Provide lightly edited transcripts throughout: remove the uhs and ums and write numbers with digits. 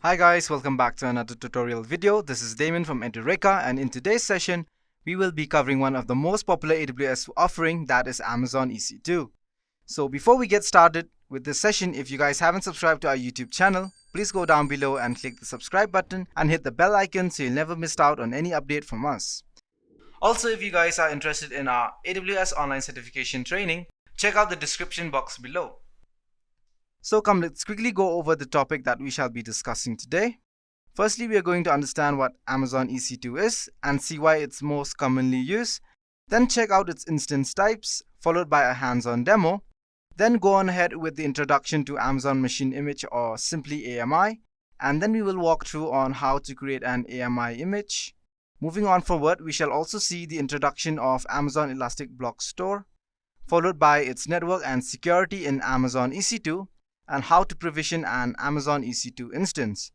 Hi guys, welcome back to another tutorial video. This is Damon from Edureka, and in today's session, we will be covering one of the most popular AWS offering, that is Amazon EC2. So before we get started with this session, if you guys haven't subscribed to our YouTube channel, please go down below and click the subscribe button and hit the bell icon so you'll never miss out on any update from us. Also, if you guys are interested in our AWS online certification training, check out the description box below. So let's quickly go over the topic that we shall be discussing today. Firstly, we are going to understand what Amazon EC2 is and see why it's most commonly used. Then check out its instance types, followed by a hands-on demo. Then go on ahead with the introduction to Amazon Machine Image, or simply AMI. And then we will walk through on how to create an AMI image. Moving on forward, we shall also see the introduction of Amazon Elastic Block Store, followed by its network and security in Amazon EC2, and how to provision an Amazon EC2 instance.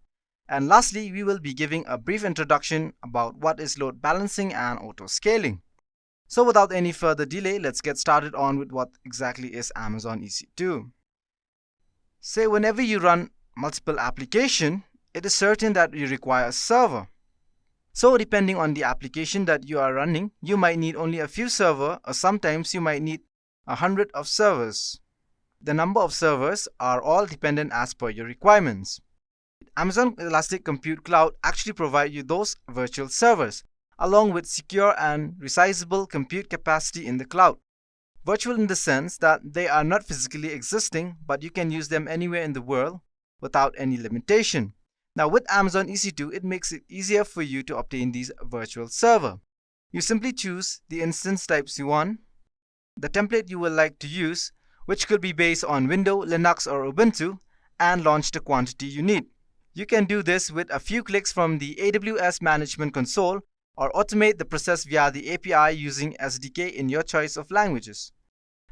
And lastly, we will be giving a brief introduction about what is load balancing and auto scaling. So without any further delay, let's get started on with what exactly is Amazon EC2. Say whenever you run multiple applications, it is certain that you require a server. So depending on the application that you are running, you might need only a few servers, or sometimes you might need 100 of servers. The number of servers are all dependent as per your requirements. Amazon Elastic Compute Cloud actually provides you those virtual servers, along with secure and resizable compute capacity in the cloud. Virtual in the sense that they are not physically existing, but you can use them anywhere in the world without any limitation. Now with Amazon EC2, it makes it easier for you to obtain these virtual servers. You simply choose the instance types you want, the template you would like to use, which could be based on Windows, Linux, or Ubuntu, and launch the quantity you need. You can do this with a few clicks from the AWS Management Console, or automate the process via the API using SDK in your choice of languages.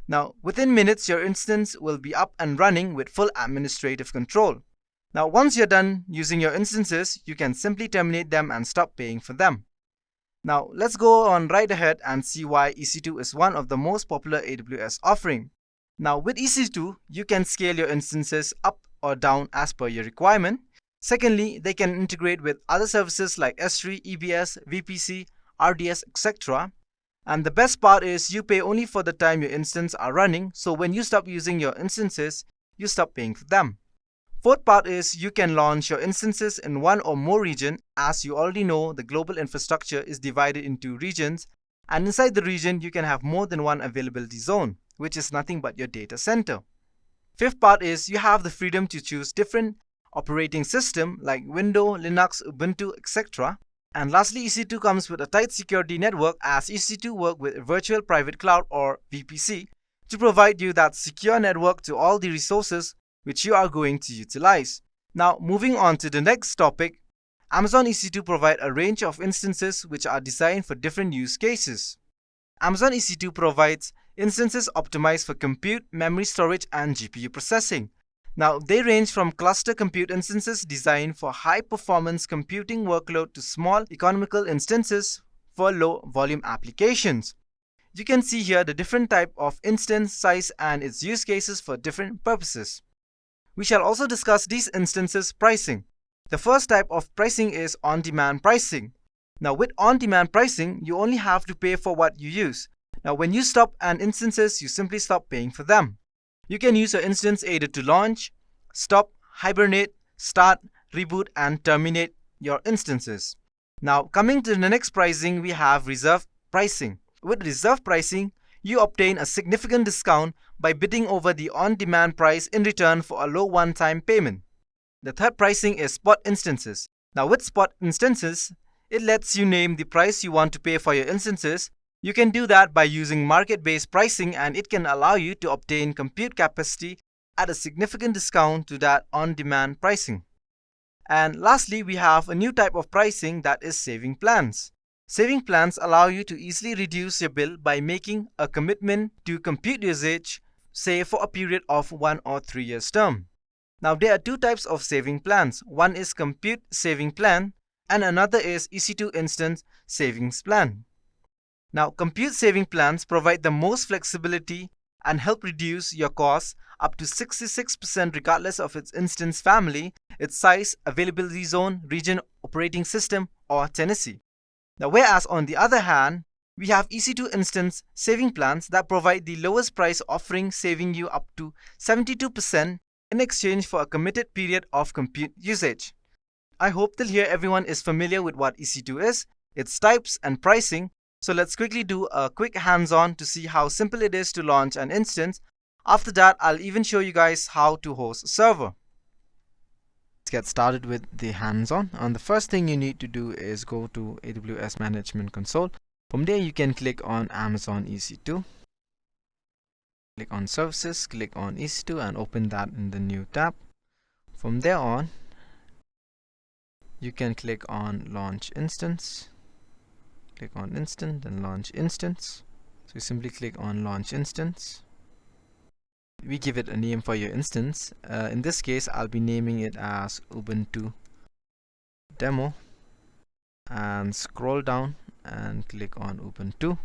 Now, within minutes, your instance will be up and running with full administrative control. Now, once you're done using your instances, you can simply terminate them and stop paying for them. Now, let's go on right ahead and see why EC2 is one of the most popular AWS offerings. Now with EC2, you can scale your instances up or down as per your requirement. Secondly, they can integrate with other services like S3, EBS, VPC, RDS, etc. And the best part is you pay only for the time your instances are running, so when you stop using your instances, you stop paying for them. Fourth part is you can launch your instances in one or more regions. As you already know, the global infrastructure is divided into regions, and inside the region you can have more than one availability zone, which is nothing but your data center. Fifth part is you have the freedom to choose different operating systems like Windows, Linux, Ubuntu, etc. And lastly, EC2 comes with a tight security network, as EC2 works with Virtual Private Cloud, or VPC, to provide you that secure network to all the resources which you are going to utilize. Now moving on to the next topic, Amazon EC2 provides a range of instances which are designed for different use cases. Amazon EC2 provides instances optimized for compute, memory storage, and GPU processing. Now, they range from cluster compute instances designed for high-performance computing workload to small, economical instances for low-volume applications. You can see here the different type of instance size and its use cases for different purposes. We shall also discuss these instances pricing. The first type of pricing is on-demand pricing. Now, with on-demand pricing, you only have to pay for what you use. Now, when you stop an instances, you simply stop paying for them. You can use your instance either to launch, stop, hibernate, start, reboot, and terminate your instances. Now, coming to the next pricing, we have reserve pricing. With reserve pricing, you obtain a significant discount by bidding over the on-demand price in return for a low one-time payment. The third pricing is spot instances. Now, with spot instances, it lets you name the price you want to pay for your instances. You can do that by using market-based pricing, and it can allow you to obtain compute capacity at a significant discount to that on-demand pricing. And lastly, we have a new type of pricing, that is saving plans. Saving plans allow you to easily reduce your bill by making a commitment to compute usage, say for a period of 1 or 3 years term. Now there are two types of saving plans. One is compute saving plan and another is EC2 Instance savings plan. Now, compute saving plans provide the most flexibility and help reduce your costs up to 66% regardless of its instance family, its size, availability zone, region, operating system, or tenancy. Now, whereas on the other hand, we have EC2 Instance saving plans that provide the lowest price, offering saving you up to 72% in exchange for a committed period of compute usage. I hope till here everyone is familiar with what EC2 is, its types and pricing. So let's quickly do a quick hands-on to see how simple it is to launch an instance. After that, I'll even show you guys how to host a server. Let's get started with the hands-on. And the first thing you need to do is go to AWS Management Console. From there, you can click on Amazon EC2. Click on Services, click on EC2 and open that in the new tab. From there on, you can click on Launch Instance. Click on Instance and Launch Instance. So you simply click on Launch Instance. We give it a name for your instance. In this case, I'll be naming it as Ubuntu Demo. And scroll down and click on Ubuntu,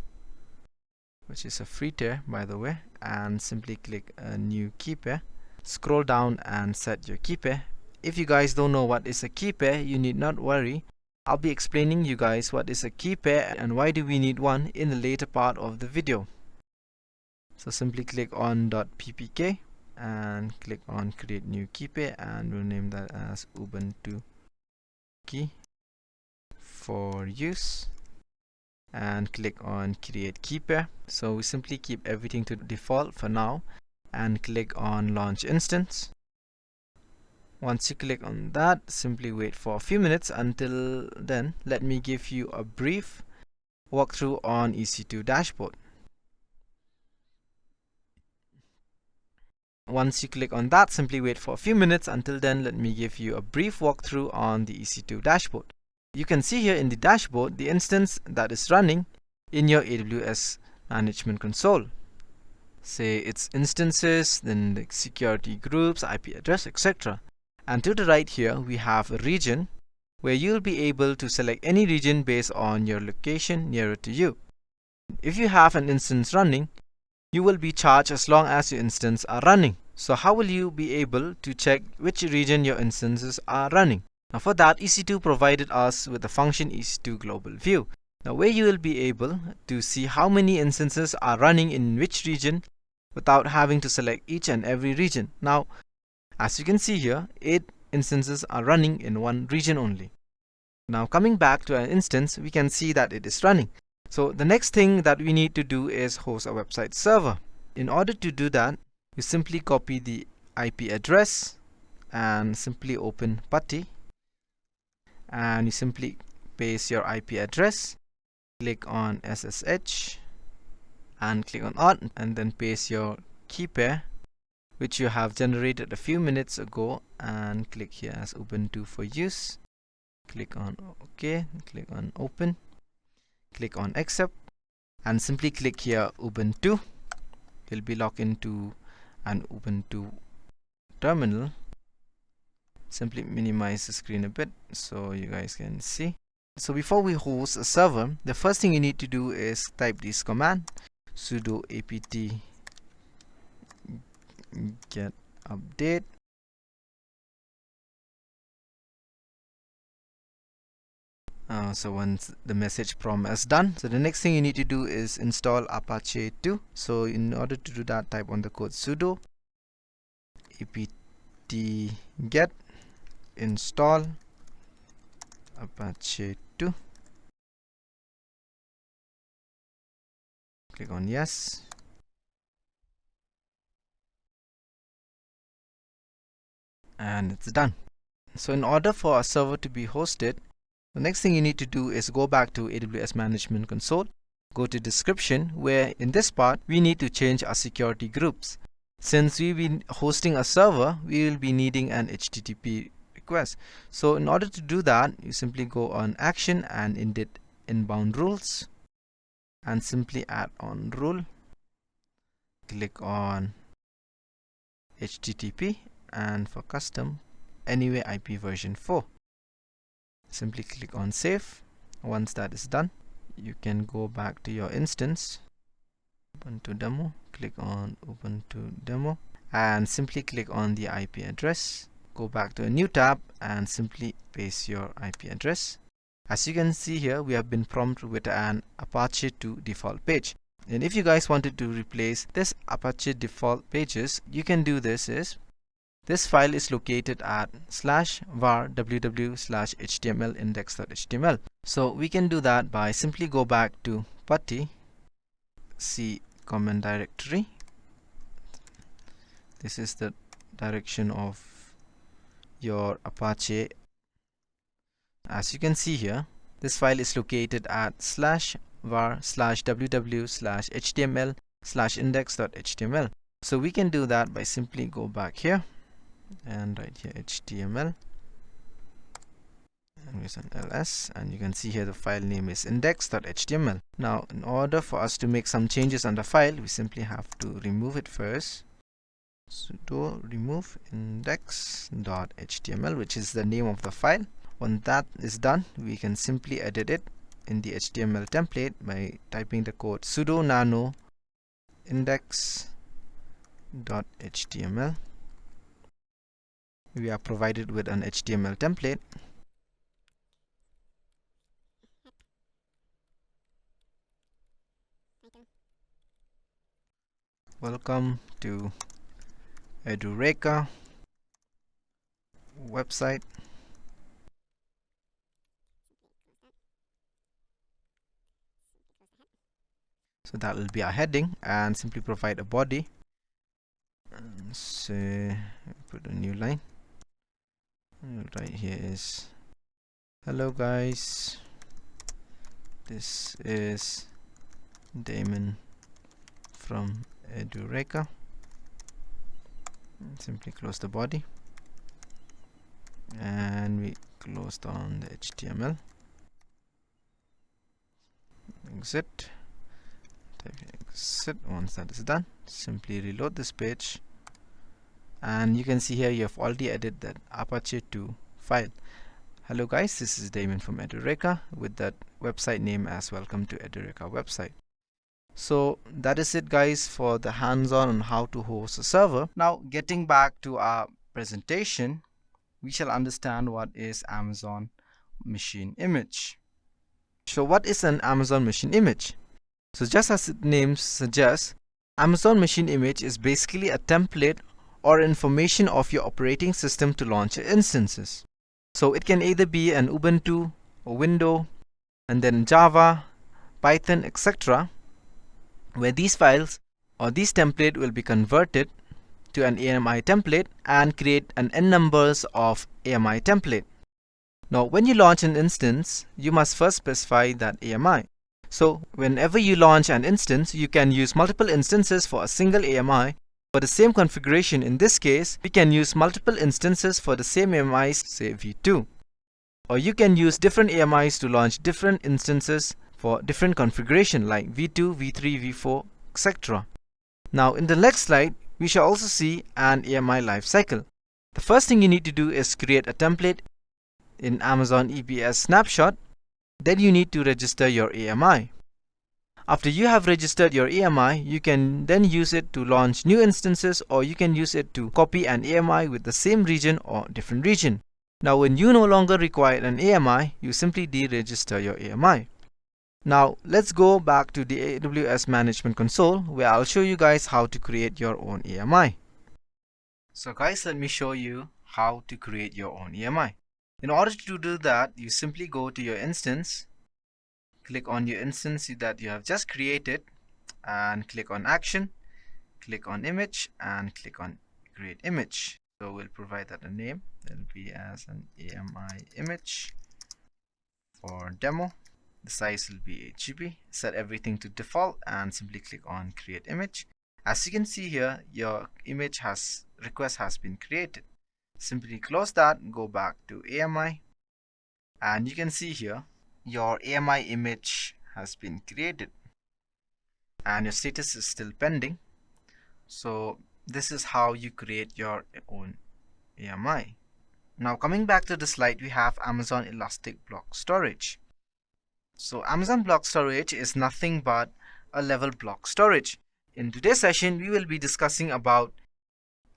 which is a free tier by the way, and simply click a new key pair. Scroll down and set your key pair. If you guys don't know what is a key pair, you need not worry. I'll be explaining you guys what is a key pair and why do we need one in the later part of the video. So simply click on .ppk and click on create new key pair, and we'll name that as Ubuntu key for use, and click on create key pair. So we simply keep everything to default for now and click on launch instance. Once you click on that, simply wait for a few minutes. Until then, let me give you a brief walkthrough on EC2 dashboard. Once you click on that, simply wait for a few minutes. Until then, let me give you a brief walkthrough on the EC2 dashboard. You can see here in the dashboard the instance that is running in your AWS Management Console. Say its instances, then the security groups, IP address, etc. And to the right here, we have a region where you'll be able to select any region based on your location nearer to you. If you have an instance running, you will be charged as long as your instance are running. So how will you be able to check which region your instances are running? Now for that, EC2 provided us with the function EC2 Global View. Now where you will be able to see how many instances are running in which region without having to select each and every region. Now as you can see here, 8 instances are running in one region only. Now coming back to an instance, we can see that it is running. So the next thing that we need to do is host a website server. In order to do that, you simply copy the IP address and simply open PuTTY, and you simply paste your IP address, click on SSH and click on auth, and then paste your key pair which you have generated a few minutes ago, and click here as Ubuntu for use. Click on OK, click on open, click on accept, and simply click here Ubuntu. You'll be logged into an Ubuntu terminal. Simply minimize the screen a bit so you guys can see. So before we host a server, the first thing you need to do is type this command: sudo apt get update. So once the message prompt is done, so the next thing you need to do is install Apache 2. So in order to do that, type on the code sudo apt get install Apache 2. Click on yes. And it's done. So in order for a server to be hosted, the next thing you need to do is go back to AWS Management Console, go to description, where in this part we need to change our security groups. Since we've been hosting a server, we will be needing an HTTP request. So in order to do that, you simply go on action and edit inbound rules and simply add on rule. Click on HTTP, and for custom, anyway IP version 4. Simply click on save. Once that is done, you can go back to your instance, Ubuntu Demo, click on Ubuntu Demo, and simply click on the IP address, go back to a new tab and simply paste your IP address. As you can see here, we have been prompted with an Apache 2 default page. And if you guys wanted to replace this Apache default pages, you can do this this file is located at /var www/html index.html. So we can do that by simply go back to putty C command directory. This is the direction of your Apache. As you can see here, this file is located at /var/www/html/index.html. So we can do that by simply go back here and write here HTML and use an ls, and you can see here the file name is index.html. Now in order for us to make some changes on the file, we simply have to remove it first. Sudo remove index.html, which is the name of the file. When that is done, we can simply edit it in the HTML template by typing the code sudo nano index.html. We are provided with an HTML template. Welcome to Edureka website. So that will be our heading, and simply provide a body. And say, put a new line. Right here is hello guys, this is Damon from Edureka. Simply close the body and we close down the HTML. Exit. Type exit. Once that is done, simply reload this page, and you can see here you have already added that Apache 2 file. Hello guys, this is Damon from Edureka with that website name as welcome to Edureka website. So that is it guys for the hands-on on how to host a server. Now getting back to our presentation, we shall understand what is Amazon Machine Image. So what is an Amazon Machine Image? So just as its name suggests, Amazon Machine Image is basically a template or information of your operating system to launch instances. So it can either be an Ubuntu or Windows, and then Java, Python, etc., where these files or these template will be converted to an AMI template and create an n numbers of AMI template. Now when you launch an instance, you must first specify that AMI. So whenever you launch an instance, you can use multiple instances for a single AMI. For the same configuration, in this case, we can use multiple instances for the same AMIs, say v2. Or you can use different AMIs to launch different instances for different configuration like v2, v3, v4, etc. Now in the next slide, we shall also see an AMI lifecycle. The first thing you need to do is create a template in Amazon EBS snapshot. Then you need to register your AMI. After you have registered your AMI, you can then use it to launch new instances, or you can use it to copy an AMI with the same region or different region. Now when you no longer require an AMI, you simply deregister your AMI. Now let's go back to the AWS Management Console, where I'll show you guys how to create your own AMI. So guys, let me show you how to create your own AMI. In order to do that, you simply go to your instance, click on your instance that you have just created, and click on action, click on image, and click on create image. So we'll provide that a name. It'll be as an AMI image for demo. The size will be 8 GB. Set everything to default and simply click on create image. As you can see here, your image request has been created. Simply close that, go back to AMI, and you can see here your AMI image has been created and your status is still pending. So this is how you create your own AMI. Now coming back to the slide, we have Amazon Elastic Block Storage. So Amazon Block Storage is nothing but a level block storage. In today's session, we will be discussing about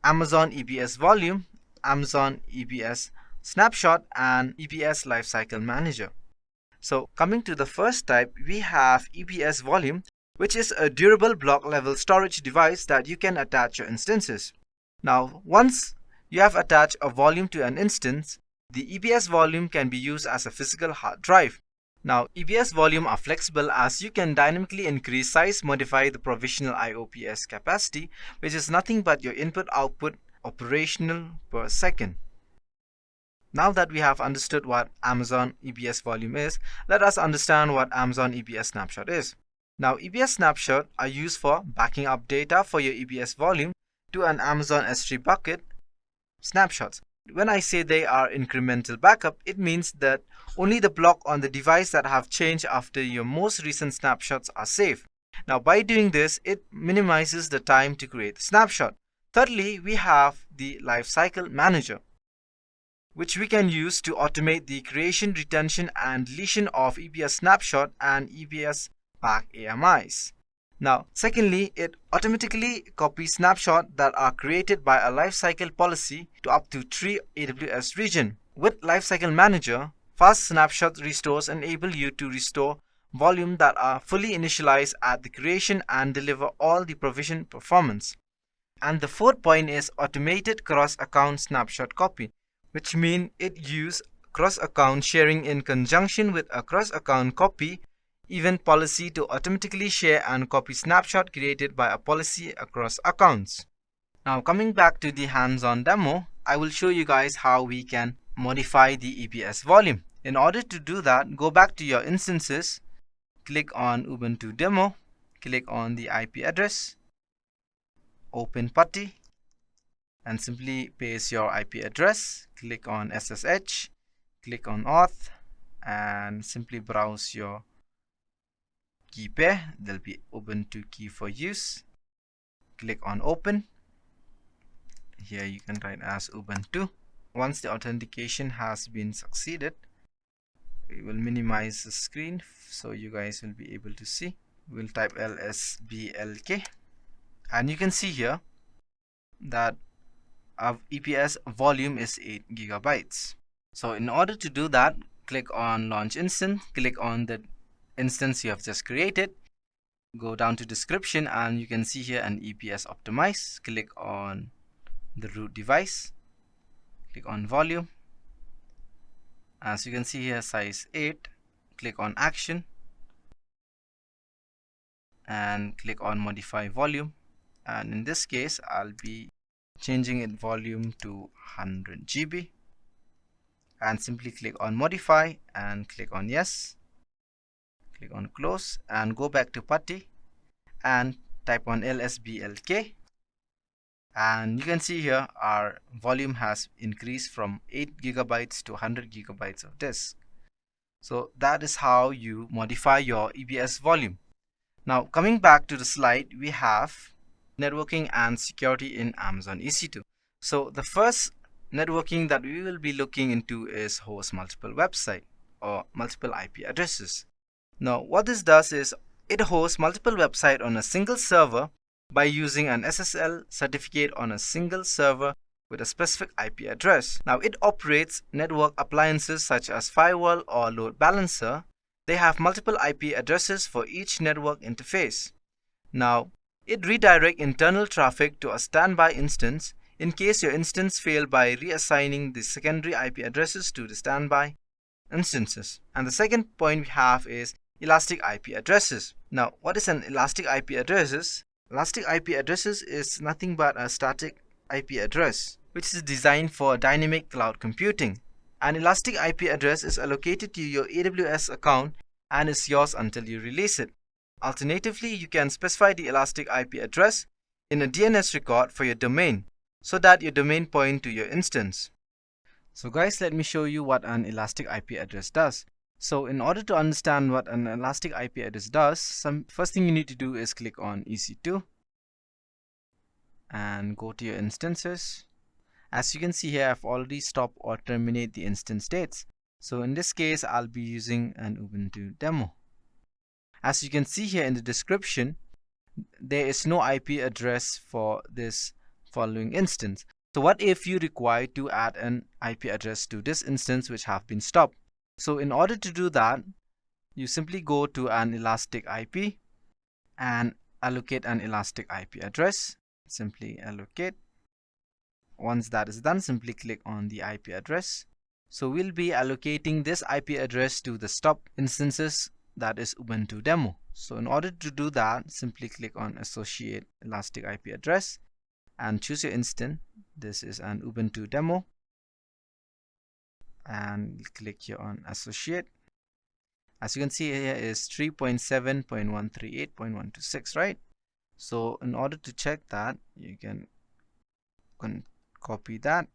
Amazon EBS Volume, AMZON EBS Snapshot and EBS Lifecycle Manager. So coming to the first type, we have EBS Volume, which is a durable block level storage device that you can attach your instances. Now, once you have attached a volume to an instance, the EBS volume can be used as a physical hard drive. Now, EBS volume are flexible as you can dynamically increase size, modify the provisional IOPS capacity, which is nothing but your input-output operational per second. Now that we have understood what AMZON EBS volume is, let us understand what AMZON EBS Snapshot is. Now, EBS Snapshot are used for backing up data for your EBS volume to an Amazon S3 bucket snapshots. When I say they are incremental backup, it means that only the block on the device that have changed after your most recent snapshots are saved. Now, by doing this, it minimizes the time to create the snapshot. Thirdly, we have the Lifecycle Manager, which we can use to automate the creation, retention, and deletion of EBS snapshot and EBS back AMIs. Now, secondly, it automatically copies snapshots that are created by a lifecycle policy to up to 3 AWS regions. With Lifecycle Manager, fast snapshot restores enable you to restore volume that are fully initialized at the creation and deliver all the provision performance. And the fourth point is automated cross-account snapshot copy, which means it uses cross-account sharing in conjunction with a cross-account copy event policy to automatically share and copy snapshot created by a policy across accounts. Now, coming back to the hands-on demo, I will show you guys how we can modify the EBS volume. In order to do that, go back to your instances, click on Ubuntu demo, click on the IP address, open PuTTY, and simply paste your IP address, click on SSH, click on auth, and simply browse your key pair. There'll be Ubuntu key for use. Click on open. Here you can write as Ubuntu. Once the authentication has been succeeded, we will minimize the screen so you guys will be able to see. We'll type _LSBLK, and you can see here that our EBS volume is 8 GB. So in order to do that, click on launch instance, click on the instance you have just created, go down to description, and you can see here an EBS optimize. Click on the root device, click on volume. As you can see here, size 8, click on action and click on modify volume, and in this case I'll be changing it volume to 100 GB, and simply click on modify and click on yes. Click on close and go back to PuTTY and type on _LSBLK, and you can see here our volume has increased from 8 GB to 100 GB of disk. So that is how you modify your EBS volume. Now, coming back to the slide, we have networking and security in AMZON EC2. So the first networking that we will be looking into is host multiple website or multiple IP addresses. Now, what this does is it hosts multiple websites on a single server by using an SSL certificate on a single server with a specific IP address. Now, it operates network appliances such as firewall or load balancer. They have multiple IP addresses for each network interface. Now, it redirects internal traffic to a standby instance in case your instance failed by reassigning the secondary IP addresses to the standby instances. And the second point we have is elastic IP addresses. Now, what is an elastic IP addresses? Elastic IP addresses is nothing but a static IP address, which is designed for dynamic cloud computing. An elastic IP address is allocated to your AWS account and is yours until you release it. Alternatively, you can specify the elastic IP address in a DNS record for your domain so that your domain point to your instance. So guys, let me show you what an elastic IP address does. So in order to understand what an elastic IP address does, first thing you need to do is click on EC2 and go to your instances. As you can see here, I've already stopped or terminate the instance dates. So in this case, I'll be using an Ubuntu demo. As you can see here in the description, there is no IP address for this following instance. So what if you require to add an IP address to this instance which have been stopped? So in order to do that, you simply go to an elastic IP and allocate an elastic IP address. Simply allocate. Once that is done, simply click on the IP address. So we'll be allocating this IP address to the stop instances, that is Ubuntu demo. So in order to do that, simply click on associate elastic IP address and choose your instance. This is an Ubuntu demo, and click here on associate. As you can see, here is 3.7.138.126, right? So in order to check that, you can copy that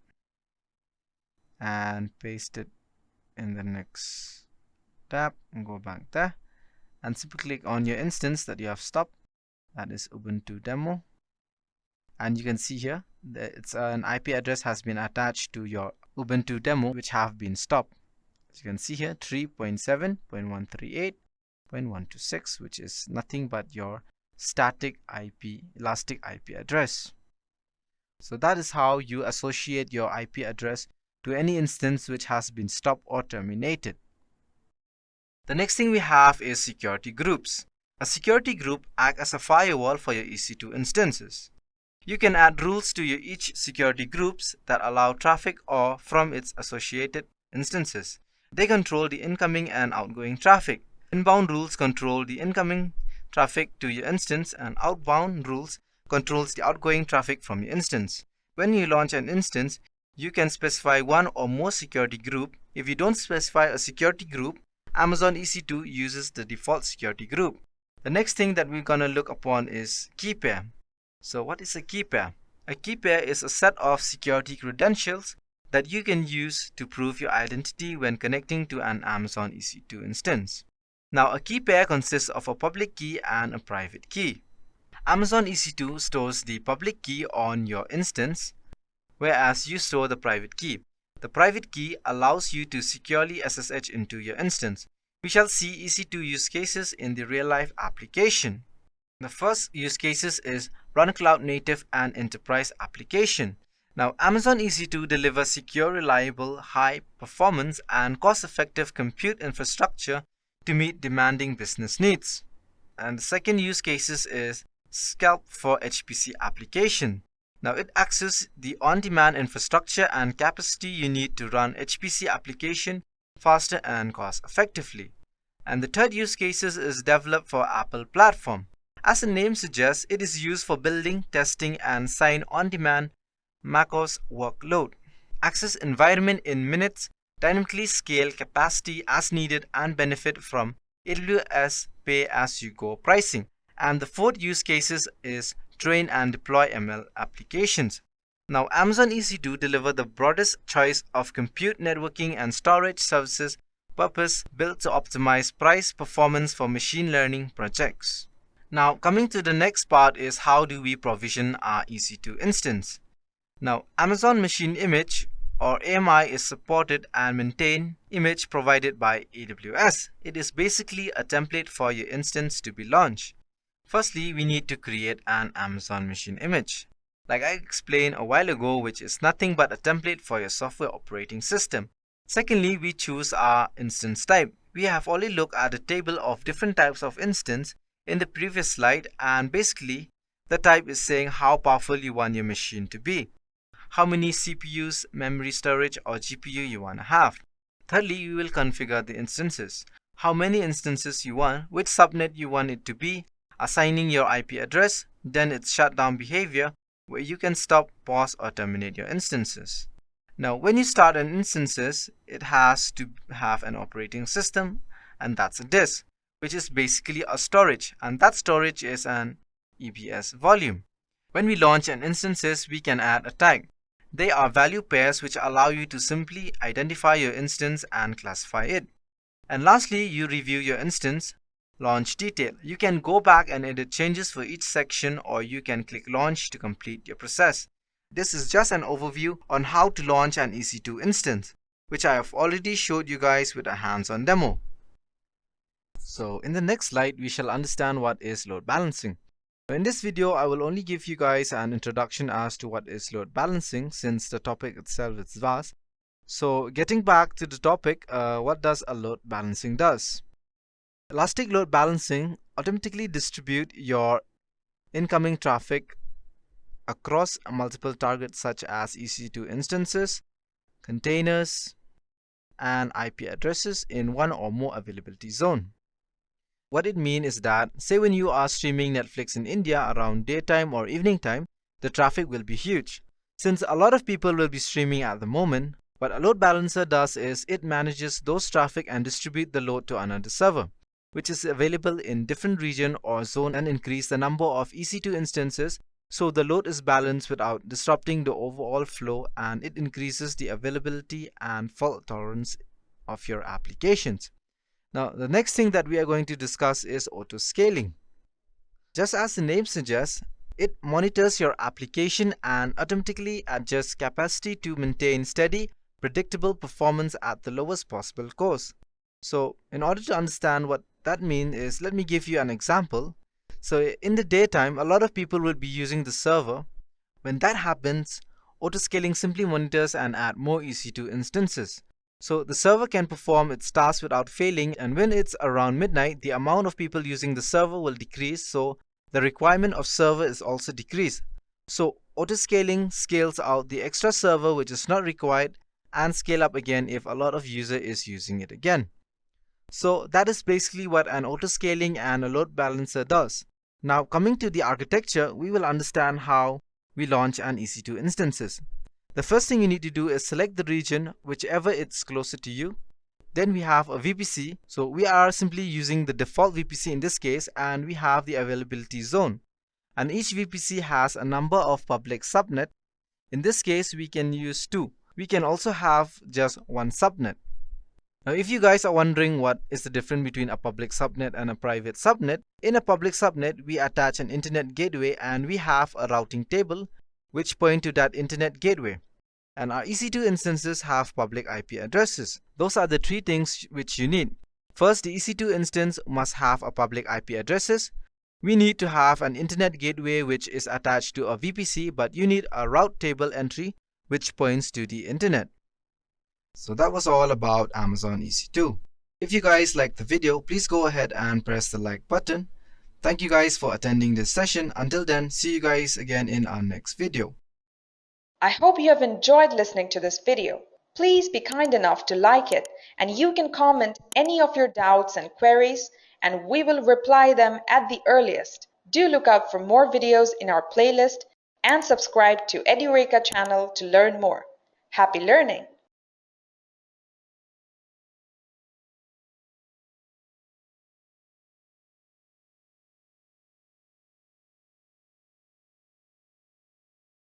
and paste it in the next tab and go back there and simply click on your instance that you have stopped, that is Ubuntu demo, and you can see here that it's an IP address has been attached to your Ubuntu demo which have been stopped. As you can see here, 3.7.138.126, which is nothing but your static IP, elastic IP address. So that is how you associate your IP address to any instance which has been stopped or terminated. The next thing we have is security groups. A security group acts as a firewall for your EC2 instances. You can add rules to your each security groups that allow traffic or from its associated instances. They control the incoming and outgoing traffic. Inbound rules control the incoming traffic to your instance, and outbound rules controls the outgoing traffic from your instance. When you launch an instance, you can specify one or more security group. If you don't specify a security group, Amazon EC2 uses the default security group. The next thing that we're going to look upon is key pair. So what is a key pair? A key pair is a set of security credentials that you can use to prove your identity when connecting to an Amazon EC2 instance. Now, a key pair consists of a public key and a private key. Amazon EC2 stores the public key on your instance, whereas you store the private key. The private key allows you to securely SSH into your instance. We shall see EC2 use cases in the real-life application. The first use cases is run cloud native and enterprise application. Now, Amazon EC2 delivers secure, reliable, high performance and cost-effective compute infrastructure to meet demanding business needs. And the second use cases is Scalp for HPC application. Now, it accesses the on-demand infrastructure and capacity you need to run HPC application faster and cost-effectively. And the third use cases is developed for Apple platform. As the name suggests, it is used for building, testing, and sign on-demand macOS workload. Access environment in minutes, dynamically scale capacity as needed, and benefit from AWS pay-as-you-go pricing. And the fourth use cases is train and deploy ML applications. Now, Amazon EC2 delivers the broadest choice of compute, networking, and storage services purpose-built to optimize price performance for machine learning projects. Now, coming to the next part is how do we provision our EC2 instance. Now, Amazon Machine Image or AMI is supported and maintained image provided by AWS. It is basically a template for your instance to be launched. Firstly, we need to create an Amazon Machine Image, like I explained a while ago, which is nothing but a template for your software operating system. Secondly, we choose our instance type. We have already looked at a table of different types of instance in the previous slide, and basically the type is saying how powerful you want your machine to be, how many CPUs, memory storage, or GPU you want to have. Thirdly, you will configure the instances, how many instances you want, which subnet you want it to be, assigning your IP address, then its shutdown behavior, where you can stop, pause, or terminate your instances. Now, when you start an instances, it has to have an operating system, and that's a disk, which is basically a storage, and that storage is an EBS volume. When we launch an instances, we can add a tag. They are value pairs which allow you to simply identify your instance and classify it. And lastly, you review your instance, launch detail. You can go back and edit changes for each section, or you can click launch to complete your process. This is just an overview on how to launch an EC2 instance, which I have already showed you guys with a hands-on demo. So in the next slide, we shall understand what is load balancing. In this video, I will only give you guys an introduction as to what is load balancing, since the topic itself is vast. So getting back to the topic, what does a load balancing does? Elastic load balancing automatically distribute your incoming traffic across multiple targets such as EC2 instances, containers, and IP addresses in one or more availability zone. What it means is that, say when you are streaming Netflix in India around daytime or evening time, the traffic will be huge. Since a lot of people will be streaming at the moment, what a load balancer does is it manages those traffic and distribute the load to another server, which is available in different region or zone, and increase the number of EC2 instances so the load is balanced without disrupting the overall flow, and it increases the availability and fault tolerance of your applications. Now, the next thing that we are going to discuss is auto scaling. Just as the name suggests, it monitors your application and automatically adjusts capacity to maintain steady, predictable performance at the lowest possible cost. So, in order to understand what that means is, let me give you an example. So, in the daytime, a lot of people will be using the server. When that happens, auto scaling simply monitors and adds more EC2 instances. So the server can perform its tasks without failing, and when it's around midnight, the amount of people using the server will decrease, so the requirement of server is also decreased. So auto scaling scales out the extra server which is not required and scale up again if a lot of user is using it again. So that is basically what an auto scaling and a load balancer does. Now coming to the architecture, we will understand how we launch an EC2 instances. The first thing you need to do is select the region, whichever it's closer to you. Then we have a VPC. So we are simply using the default VPC in this case, and we have the availability zone. And each VPC has a number of public subnet. In this case, we can use 2. We can also have just one subnet. Now, if you guys are wondering what is the difference between a public subnet and a private subnet, in a public subnet, we attach an internet gateway and we have a routing table which point to that internet gateway. And our EC2 instances have public IP addresses. Those are the 3 things which you need. First, the EC2 instance must have a public IP addresses. We need to have an internet gateway which is attached to a VPC, but you need a route table entry which points to the internet. So that was all about Amazon EC2. If you guys liked the video, please go ahead and press the like button. Thank you guys for attending this session. Until then, see you guys again in our next video. I hope you have enjoyed listening to this video. Please be kind enough to like it, and you can comment any of your doubts and queries, and we will reply them at the earliest. Do look out for more videos in our playlist and subscribe to Edureka channel to learn more. Happy learning!